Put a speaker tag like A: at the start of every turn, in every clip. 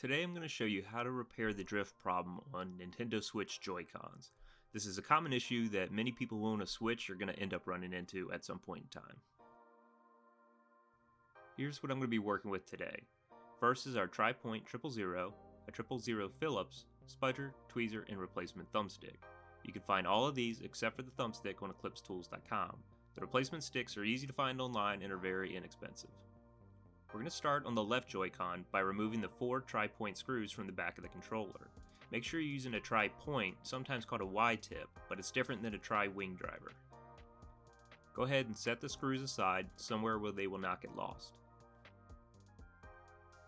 A: Today I'm going to show you how to repair the drift problem on Nintendo Switch Joy-Cons. This is a common issue that many people who own a Switch are going to end up running into at some point in time. Here's what I'm going to be working with today. First is our Tri-Point 000, a 000 Phillips, Spudger, Tweezer, and replacement thumbstick. You can find all of these except for the thumbstick on EclipseTools.com. The replacement sticks are easy to find online and are very inexpensive. We're going to start on the left Joy-Con by removing the 4 tri-point screws from the back of the controller. Make sure you're using a tri-point, sometimes called a Y-tip, but it's different than a tri-wing driver. Go ahead and set the screws aside somewhere where they will not get lost.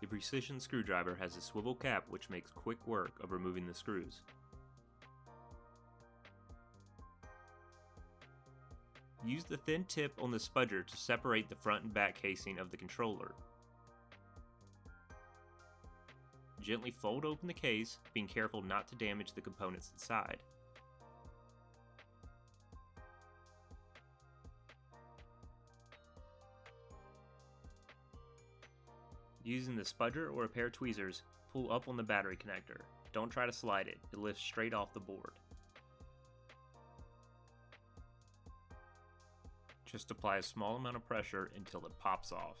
A: The precision screwdriver has a swivel cap which makes quick work of removing the screws. Use the thin tip on the spudger to separate the front and back casing of the controller. Gently fold open the case, being careful not to damage the components inside. Using the spudger or a pair of tweezers, pull up on the battery connector. Don't try to slide it, it lifts straight off the board. Just apply a small amount of pressure until it pops off.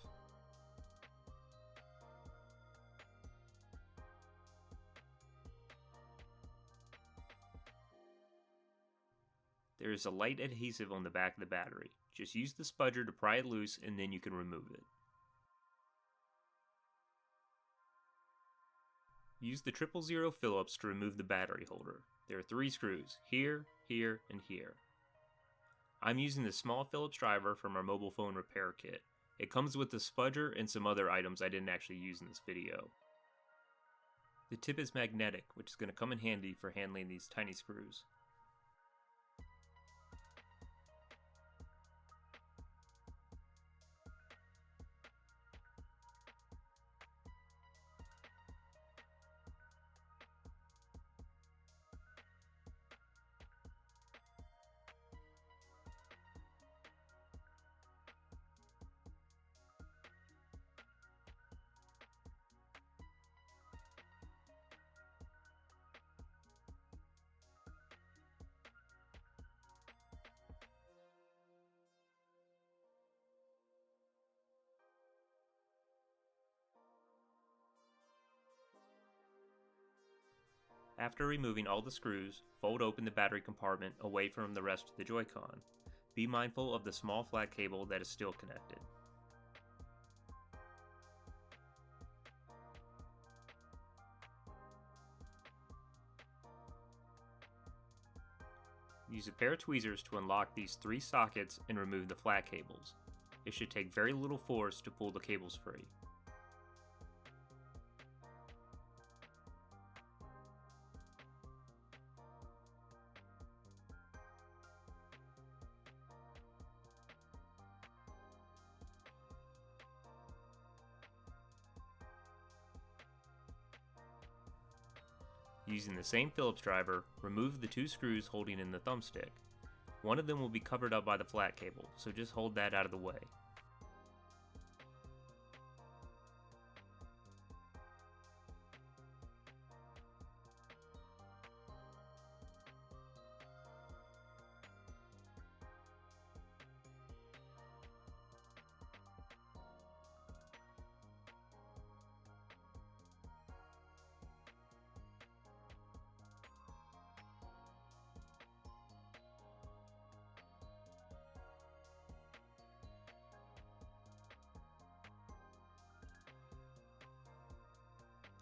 A: There is a light adhesive on the back of the battery. Just use the spudger to pry it loose and then you can remove it. Use the 000 Phillips to remove the battery holder. There are 3 screws, here, here, and here. I'm using the small Phillips driver from our mobile phone repair kit. It comes with the spudger and some other items I didn't actually use in this video. The tip is magnetic, which is going to come in handy for handling these tiny screws. After removing all the screws, fold open the battery compartment away from the rest of the Joy-Con. Be mindful of the small flat cable that is still connected. Use a pair of tweezers to unlock these 3 sockets and remove the flat cables. It should take very little force to pull the cables free. Using the same Phillips driver, remove the 2 screws holding in the thumbstick. One of them will be covered up by the flat cable, so just hold that out of the way.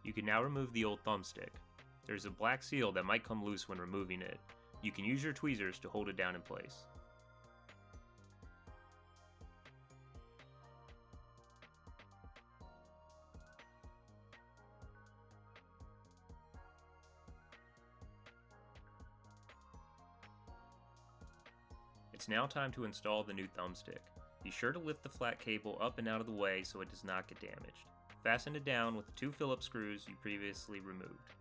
A: You can now remove the old thumbstick. There's a black seal that might come loose when removing it. You can use your tweezers to hold it down in place. It's now time to install the new thumbstick. Be sure to lift the flat cable up and out of the way so it does not get damaged. Fasten it down with the 2 Phillips screws you previously removed.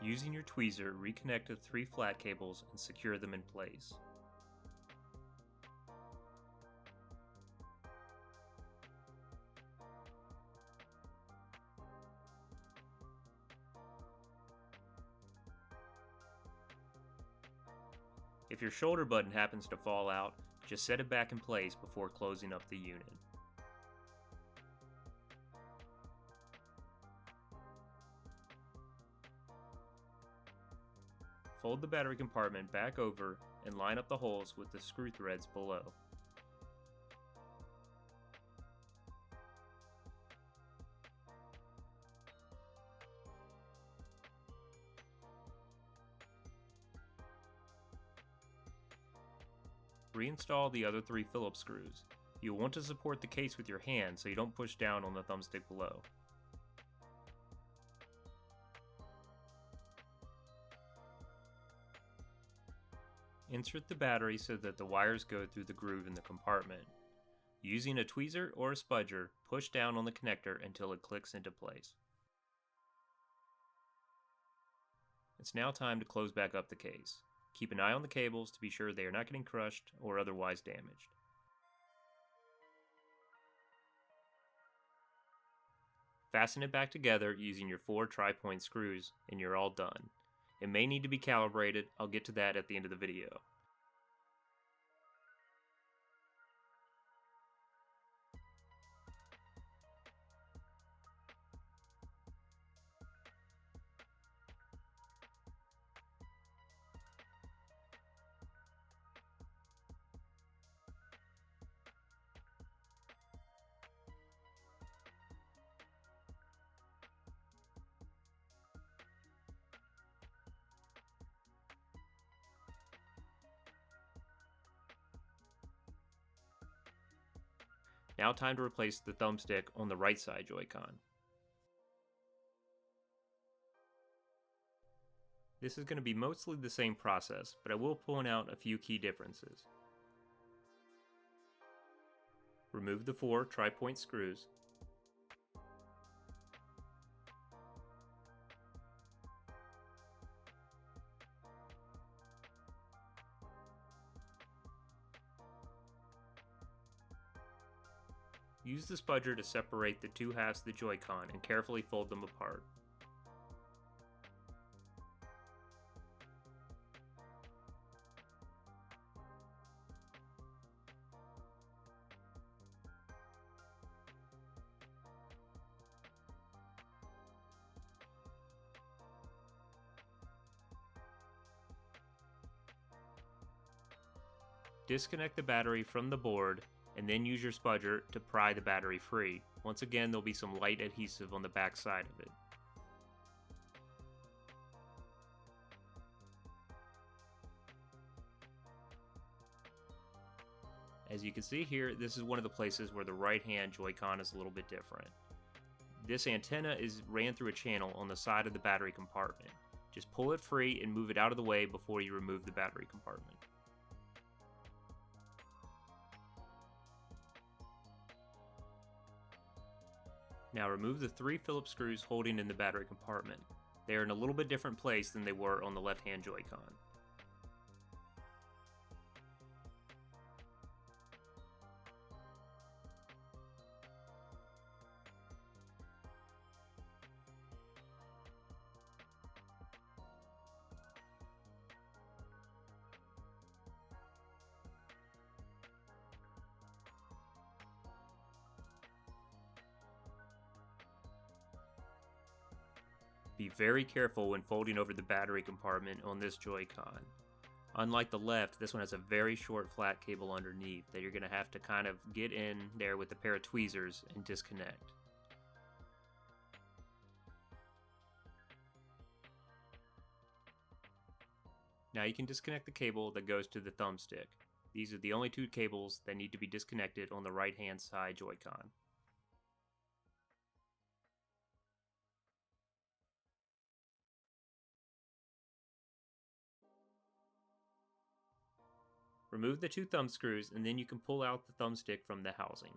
A: Using your tweezer, reconnect the 3 flat cables and secure them in place. If your shoulder button happens to fall out, just set it back in place before closing up the unit. Fold the battery compartment back over and line up the holes with the screw threads below. Reinstall the other 3 Phillips screws. You'll want to support the case with your hand so you don't push down on the thumbstick below. Insert the battery so that the wires go through the groove in the compartment. Using a tweezer or a spudger, push down on the connector until it clicks into place. It's now time to close back up the case. Keep an eye on the cables to be sure they are not getting crushed or otherwise damaged. Fasten it back together using your 4 tri-point screws and you're all done. It may need to be calibrated, I'll get to that at the end of the video. Now time to replace the thumbstick on the right side Joy-Con. This is going to be mostly the same process, but I will point out a few key differences. Remove the 4 tri-point screws. Use the spudger to separate the 2 halves of the Joy-Con and carefully fold them apart. Disconnect the battery from the board and then use your spudger to pry the battery free. Once again, there'll be some light adhesive on the back side of it. As you can see here, this is one of the places where the right-hand Joy-Con is a little bit different. This antenna is ran through a channel on the side of the battery compartment. Just pull it free and move it out of the way before you remove the battery compartment. Now remove the 3 Phillips screws holding in the battery compartment. They are in a little bit different place than they were on the left-hand Joy-Con. Be very careful when folding over the battery compartment on this Joy-Con. Unlike the left, this one has a very short flat cable underneath that you're going to have to kind of get in there with a pair of tweezers and disconnect. Now you can disconnect the cable that goes to the thumbstick. These are the only 2 cables that need to be disconnected on the right-hand side Joy-Con. Remove the 2 thumb screws and then you can pull out the thumbstick from the housing.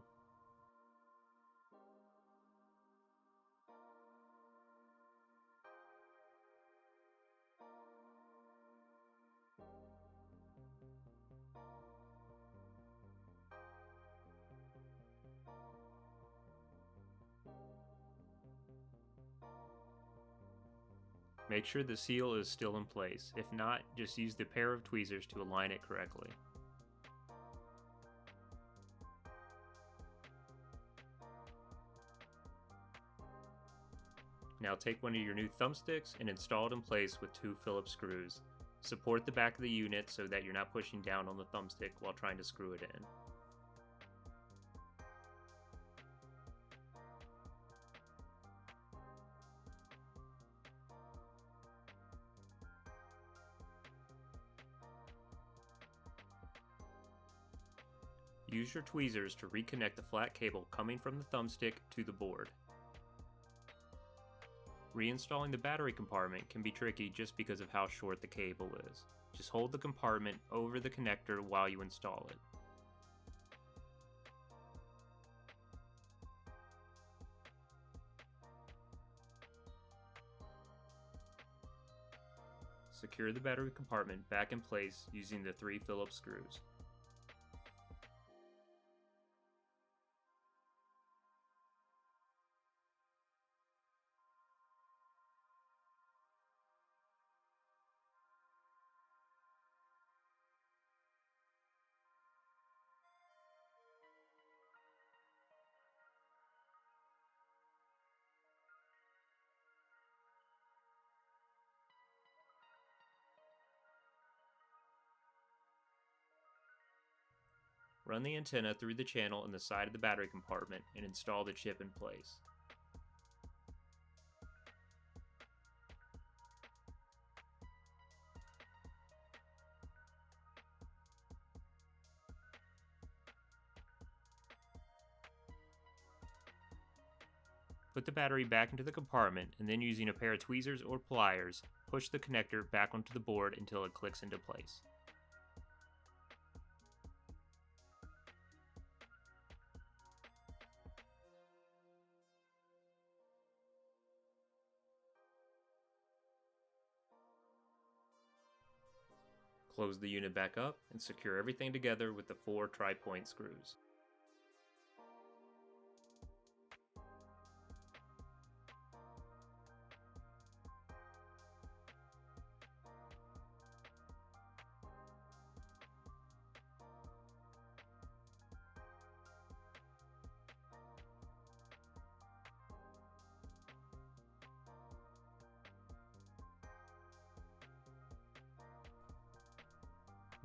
A: Make sure the seal is still in place. If not, just use the pair of tweezers to align it correctly. Now take one of your new thumbsticks and install it in place with 2 Phillips screws. Support the back of the unit so that you're not pushing down on the thumbstick while trying to screw it in. Use your tweezers to reconnect the flat cable coming from the thumbstick to the board. Reinstalling the battery compartment can be tricky just because of how short the cable is. Just hold the compartment over the connector while you install it. Secure the battery compartment back in place using the 3 Phillips screws. Run the antenna through the channel in the side of the battery compartment and install the chip in place. Put the battery back into the compartment and then using a pair of tweezers or pliers, push the connector back onto the board until it clicks into place. Close the unit back up and secure everything together with the 4 tri-point screws.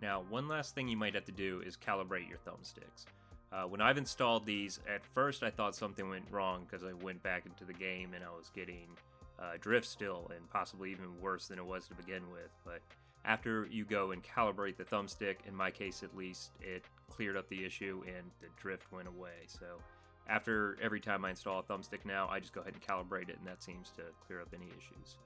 A: Now, one last thing you might have to do is calibrate your thumbsticks. When I've installed these, at first I thought something went wrong because I went back into the game and I was getting drift still, and possibly even worse than it was to begin with. But after you go and calibrate the thumbstick, in my case at least, it cleared up the issue and the drift went away. So after every time I install a thumbstick now, I just go ahead and calibrate it, and that seems to clear up any issues.